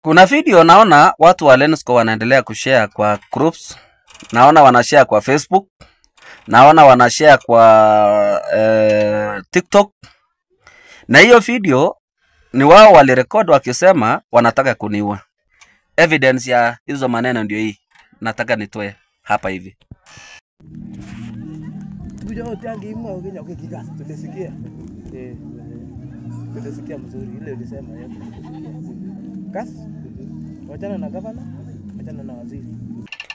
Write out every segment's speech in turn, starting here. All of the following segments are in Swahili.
Kuna video naona watu wa Lensco wanaendelea kushare kwa groups. Naona wanashare kwa Facebook. Naona wanashare kwa TikTok. Na hiyo video ni wao walirekodi wakisema wanataka kuniua. Evidence ya hizo maneno ndio hii. Nataka nitoe hapa hivi. Tulisikia mzuri ile ulisema yeye. Wachana na gavana, wachana na waziri.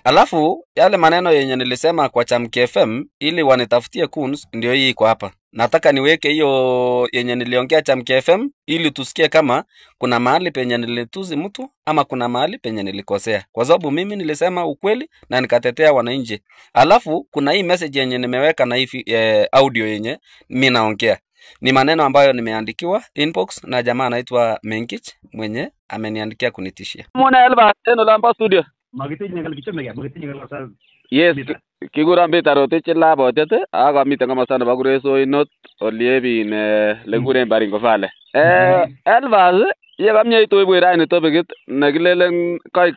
Alafu yale maneno yenye nilisema kwa Chamke FM ili wanitafutie kuns ndio hii kwa hapa. Nataka niweke hiyo yenye niliongea Chamke FM ili tusikie kama kuna mahali penye nilituzi mtu ama kuna mahali penye nilikosea. Kwa sababu mimi nilisema ukweli na nikatetea wananchi. Alafu kuna hii message yenye nimeweka na hii audio yenye mimi naongea. Ni maneno ambayo nimeandikiwa inbox na jamaa anaitwa Menkich mwenye ameniandikia kunitishia. Mwana Elva tena lamba studio. Magitinye ngal kichome magitinye ngal sa. Yes, kiguran betarote chela botete aga miten kama sana bagureso inot oliebin leguren Baringo Valley. Elva ye kamye ito bwera ni tobekit nakilelen kai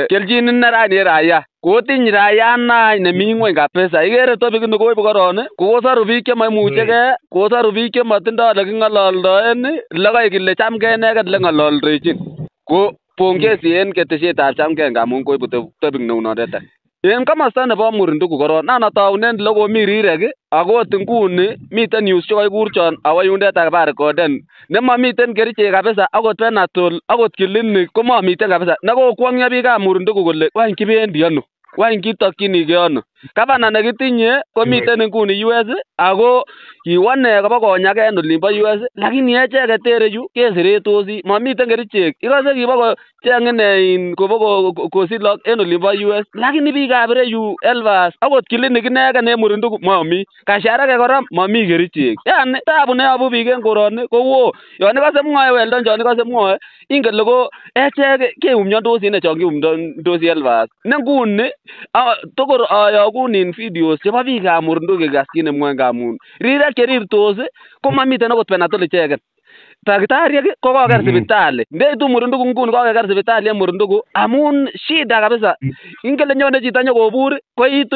keljin narani raya. Kotiny raya na nemi ngweny kabisa. Ikere tobekit nekoibu korone kokosaru biik chemaimuchege, kosaru biik chematindoi leking'ololdoen logoek kile chamgei ineket leng'ololdechin. Ko pongezi en ketesietab chamgei ngamun koibu tobik neunondet. En komosta nebo Murinduku koron nanataunen lokomi rirek akot nguni miten news chekaikur chon awo yundet akabarekoden nemamiten kerichek kabisa akot Penadol akot clinic komamiten kabisa nekokwong'yo biikab Murinduku kole wany kibendi ano wany kitokchinigei ano. Gavana nekitinye komiten nguni US ako kiwane kobo konyak en olimbo US lakini echeket terechu kesiretosi mamiten kerichek. Ikose kibo kocheng in kobo kosilok en olimbo US lakini biikab ireyu Elvas akot clinic inegen en Murinduku mami. Kasharake kora mami kerichek. Yani tabu neyobu biik en koroni kowo. Yon ikose mwoe weldon chon ikose mwoe ingen leko echek keumiondosi ine chon kiumiondosi Elvas. Ne nguni tokor ayokunin videos chebo biikab Murinduku kekas kit nemwoe ngamun rirek cherirtos komamiten akot Penadol icheket. Daktariek ko koker sipitali. Ndeitu Murinduku nguni kokeker sipitali en Murinduku amun shida kabisa. Ingele nyone chito nyokobur koit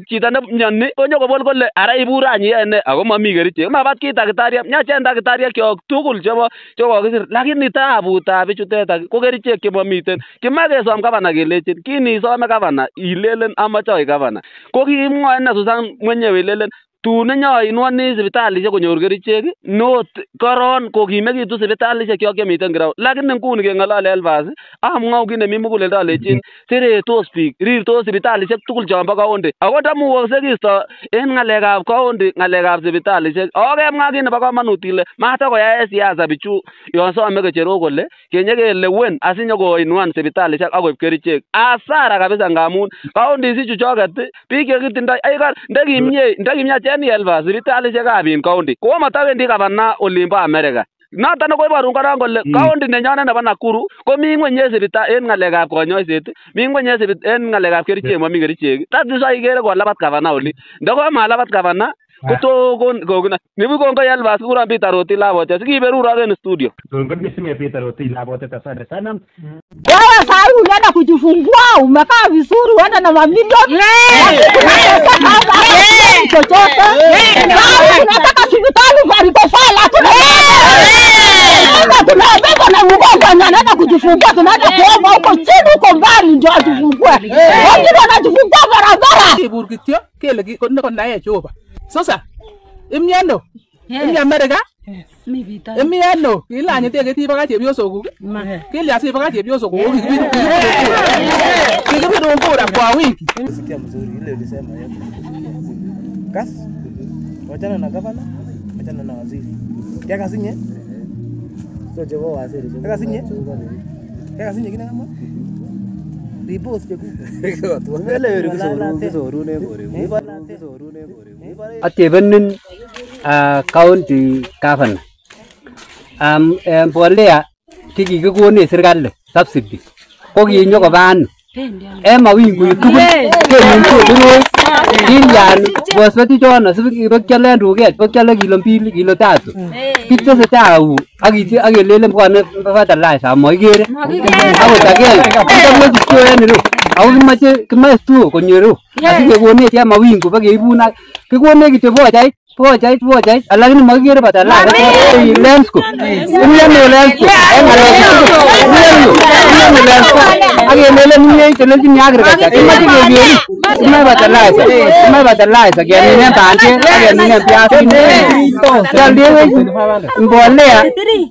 chito nemyoni konyokobol kole ara ibur any iyene ako mami kerichek. Mabat kit daktariek, nyachen daktariek kyok tugul chebo chekokisir lakini tabutab bichutet ko kerichek chemamiten. Kimoe kesom gavana kelechin kinisome gavana ilelen amache oik gavana. Ko kimwoe ine Susan mwenyewe ilelen tun nyoinwoni sipitalishek konyor kerichek not koron kokimekitu sipitalishek kyok chemiten ground lakini nguni keng'olole Elvas amwau kit nemi muguleldo alechin seretos biik rirtos sipitalishek tugul chombo county ako ndamukoksei kisto en ng'alekab county ng'alekab sipitalishek okemwa kit nebo komonut ile matakoyae siasa bichu yon some kecherok kole kenyekelewen asinyokoinwan sipitalishek akoib kerichek asara kabisa ngamun counties ichu choket biik chekitindoi ndekimie Elvas sipitalishekab in county ko matawendi gavana olimbo America. Noton koiborun korong kole county nenyonet nebo Nakuru komi ngweny en ng'alekab konyoiset, mi ngweny en ng'alekab kerichek mami kerichek. That is why ikere kolabat gavana oli. Ndokomalabat gavana kotokon kokuna. Nibu kongo Elvas kuran Peter Rotich labotet. Sikiberurok en studio. Kongonisime Peter Rotich labotet asante sana. Wewe sasa unaenda kujifungua, umekaa vizuri, uenda na mamilioni. Chochote. Unataka hospitali Baringo Valley tu. Tunabeba na mgongo anaenda kujifungua, tunaenda kuomba huko chini huko mbali ndio ajifungue. Wengine wanajifungua barabara. Kiburkityo kele kiko naye Jehova. Sasa imyano imi America imyano ilanye tegeti baka chepyosokuk kiliasi baka chepyosokuk kikibiru ngura kwa wiki. Sikia mzuri ile ulisema yeye. Wachana na gavana, wachana na waziri. Kia kasinye? Sio jebo waziri. Kia kasinye? Kia kasinye kina kama? Ripos cheku. Tuwele yuri kisorune bore. Atebenin county governor. Mbolea tikikikone serikali subsidy. Ko kinyo koban mawingu tugul keminse Kilian bosbeti chono sibikyalen duket bokyale kilo 2 kilo 3 kiteseta au akelele bwane fertilizer amoikere akot agenge kitamwe kityo en ireyu ako kimache tu konyeru asikekonech ya mawingu bakeibun kikone kityo bochait lakini makikere fertilizer Lensco akelele mie itelelchini agriculture kimache kekeru kimache fertilizer kemine bandek akemine piasinik kialdewech mbolea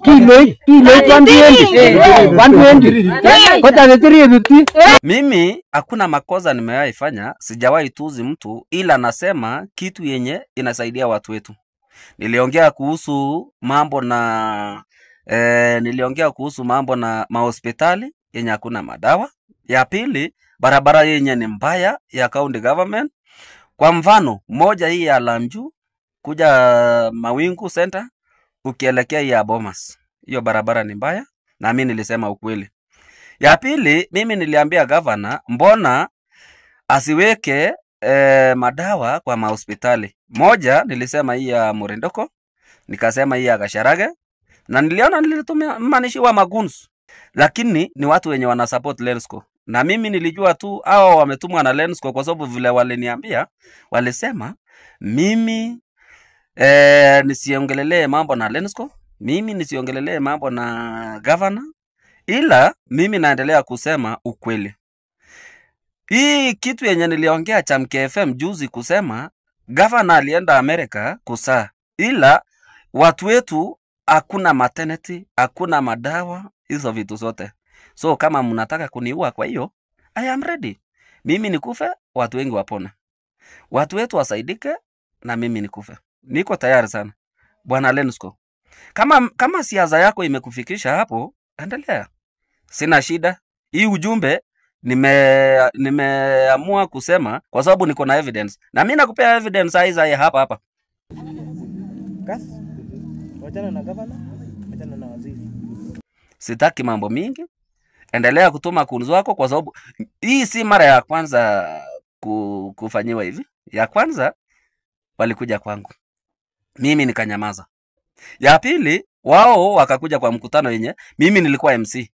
kiloit 120 kocha 350. Mimi hakuna makosa nimewahi fanya, sijawahi tuzi mtu, ila nasema kitu yenye inasaidia watu wetu. Niliongea kuhusu mambo na mahospitali yenye hakuna madawa. Ya pili, barabara yenye ni mbaya ya county government. Kwa mfano, moja hii ya Lamju kuja Mawingu Center ukielekea ya Bomas. Hiyo barabara ni mbaya na mimi nilisema ukweli. Ya pili, mimi niliambia governor mbona asiweke madawa kwa mahospitali. Moja nilisema hii ya Murindoko, nikasema hii ya Gasharage, na niliona nilitumia manishiwa Maguns. Lakini ni watu wenye wana support Lensco. Na mimi nilijua tu hao wametumwa na Lensco kwa sababu vile waliniambia, walisema mimi nisiongelele mambo na Lensco, mimi nisiongelele mambo na governor, ila mimi naendelea kusema ukweli. Hii kitu yenye niliongea Chamke FM juzi kusema governor alienda Amerika kusaa, ila watu wetu hakuna maternity, hakuna madawa, hizo vitu zote. So kama mnataka kuniua, kwa hiyo I am ready. Mimi nikufe, watu wengi wapone. Watu wetu wasaidike na mimi nikufe. Niko tayari sana. Bwana Lensco. Kama siasa yako imekufikisha hapo, endelea. Sina shida. Hii ujumbe nimeamua kusema kwa sababu niko na evidence. Na mimi nakupea evidence hizi hapa. Kasi. Wachana na governor, wachana na waziri. Sitaki mambo mingi. Endelea kutuma kunzi wako kwa sababu hii si mara ya kwanza kufanyiwa hivi. Ya kwanza walikuja kwangu, mimi nikanyamaza. Ya pili wao wakakuja kwa mkutano yenye mimi nilikuwa MC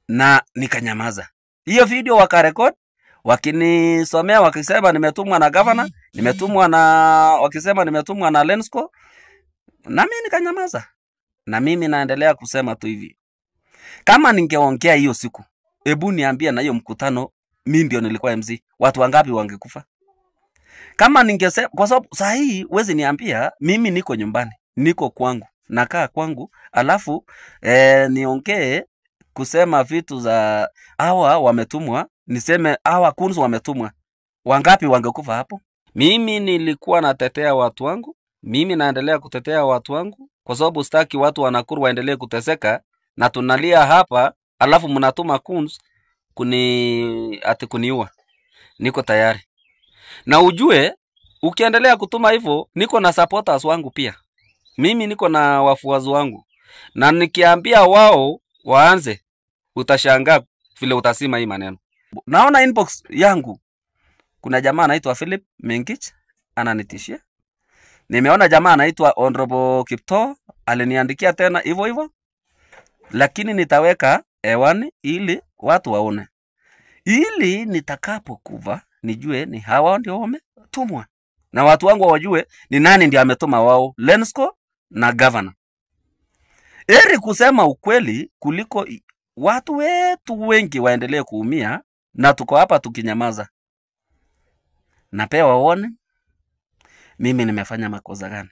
na nikanyamaza. Hiyo video wakarecord wakinisomea wakisema nimetumwa na governor, wakisema nimetumwa na Lensco, na mimi nikanyamaza. Na mimi naendelea kusema tu hivi, kama ningeongea hiyo siku, hebu niambie na hiyo mkutano mimi ndio nilikuwa MC, watu wangapi wangekufa? Kama ningesema, kwa sababu saa hii wezi niambia mimi niko nyumbani, niko kwangu, nakaa kwangu, alafu niongee kusema vitu za hawa wametumwa, niseme hawa kunzi wametumwa, wangapi wangekufa hapo? Mimi nilikuwa natetea watu wangu, mimi naendelea kutetea watu wangu kwa sababu sitaki watu wa Nakuru waendelee kuteseka na tunalia hapa, alafu mnatuma kunzi kuniua. Niko tayari. Na ujue ukiendelea kutuma hivyo, niko na supporters wangu pia. Mimi niko na wafuazi wangu. Na nikiambia wao waanze, utashangaa vile utasima hii maneno. Naona inbox yangu kuna jamaa anaitwa Philip Mengich ananitishia. Nimeona jamaa anaitwa Honorable Kipto aliniandikia tena hivyo. Lakini nitaweka hewani ili watu waone. Ili nitakapokufa nijue ni hawa ndio wametumwa. Na watu wangu wajue ni nani ndio ametuma wao, Lensco na governor. Heri kusema ukweli kuliko watu wetu wengi waendelee kuumia na tuko hapa tukinyamaza. Napewa waone mimi nimefanya makosa gani.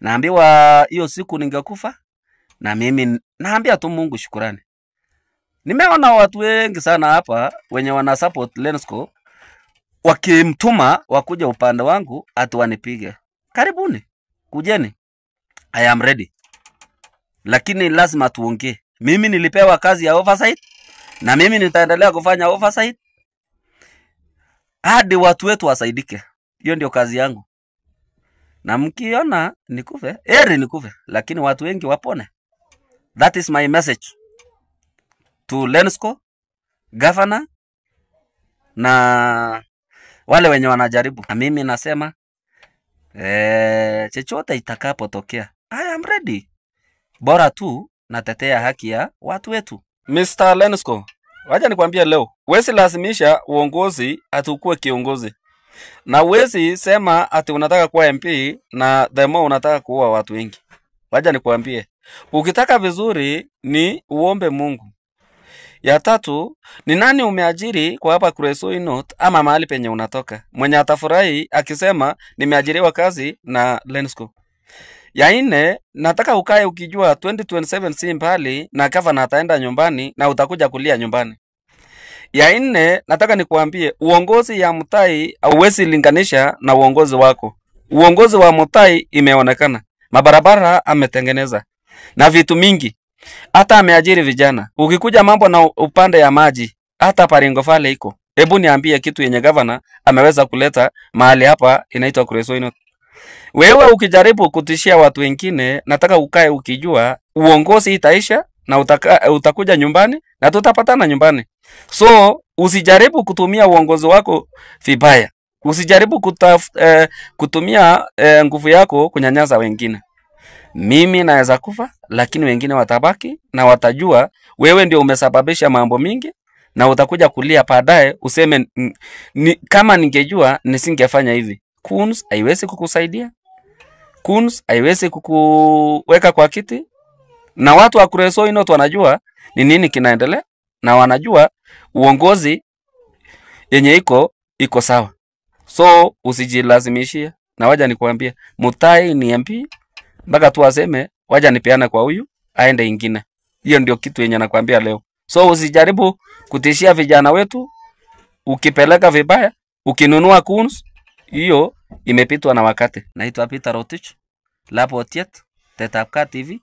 Naambiwa hiyo siku ningekufa, na mimi naambia tu Mungu shukrani. Nimeona watu wengi sana hapa wenye wana support Lensco wakimtuma wakuja upande wangu ati wanipige. Karibuni, kujeni. I am ready. Lakini lazima tuongee. Mimi nilipewa kazi ya oversight na mimi nitaendelea kufanya oversight hadi watu wetu wasaidike. Hiyo ndio kazi yangu. Na mkiona nikufe, heri nikufe, lakini watu wengi wapone. That is my message to Lensco governor na wale wenye wanajaribu. Na mimi nasema chochote itakapotokea, I am ready. Bora tu natetea haki ya watu wetu. Mr. Lensko, wacha nikwambie leo, wezi lazimisha uongozi atukue kiongozi. Na wezi sema ati unataka kuwa MP na demo unataka kuua watu wengi. Wacha nikwambie, ukitaka vizuri ni uombe Mungu. Ya tatu, ni nani umeajiri kwa hapa Kuresoi North ama mahali penye unatoka? Mwenye atafurahi akisema nimeajiriwa kazi na Lensko. Ya nne, nataka ukae ukijua 2027 si mbali na governor ataenda nyumbani na utakuja kulia nyumbani. Ya nne, nataka nikuambie uongozi ya Mutai hauwezi linganisha na uongozi wako. Uongozi wa Mutai imeonekana. Mabarabara ametengeneza na vitu mingi. Hata ameajiri vijana. Ukikuja mambo na upande ya maji, hata Baringo Valley iko. Hebu niambie kitu yenye governor ameweza kuleta mahali hapa inaitwa Kuresoi North. Wewe ukijaribu kutishia watu wengine, nataka ukae ukijua uongozi itaisha na utakuja nyumbani na tutapatana nyumbani. So usijaribu kutumia uongozi wako vibaya. Usijaribu kutumia nguvu yako kunyanyasa wengine. Mimi naweza kufa, lakini wengine watabaki na watajua wewe ndio umesababisha mambo mingi, na utakuja kulia baadaye useme kama ningejua nisingefanya hivi. Kuns haiwezi kukusaidia. Kuns haiwezi kukuweka kwa kiti. Na watu wa Kuresoi North wanajua ni nini kinaendelea na wanajua uongozi yenye iko sawa. So usijilazimishie, na waja nikuambie Mutai ni MP mpaka tu aseme waja nipeana kwa huyu aende ingine. Hiyo ndio kitu yenye nakwambia leo. So usijaribu kutishia vijana wetu. Ukipeleka vibaya, ukinunua Kuns, hiyo imepitwa na wakati. Naitwa Peter Rotich, Lapotiet, Tetapka TV.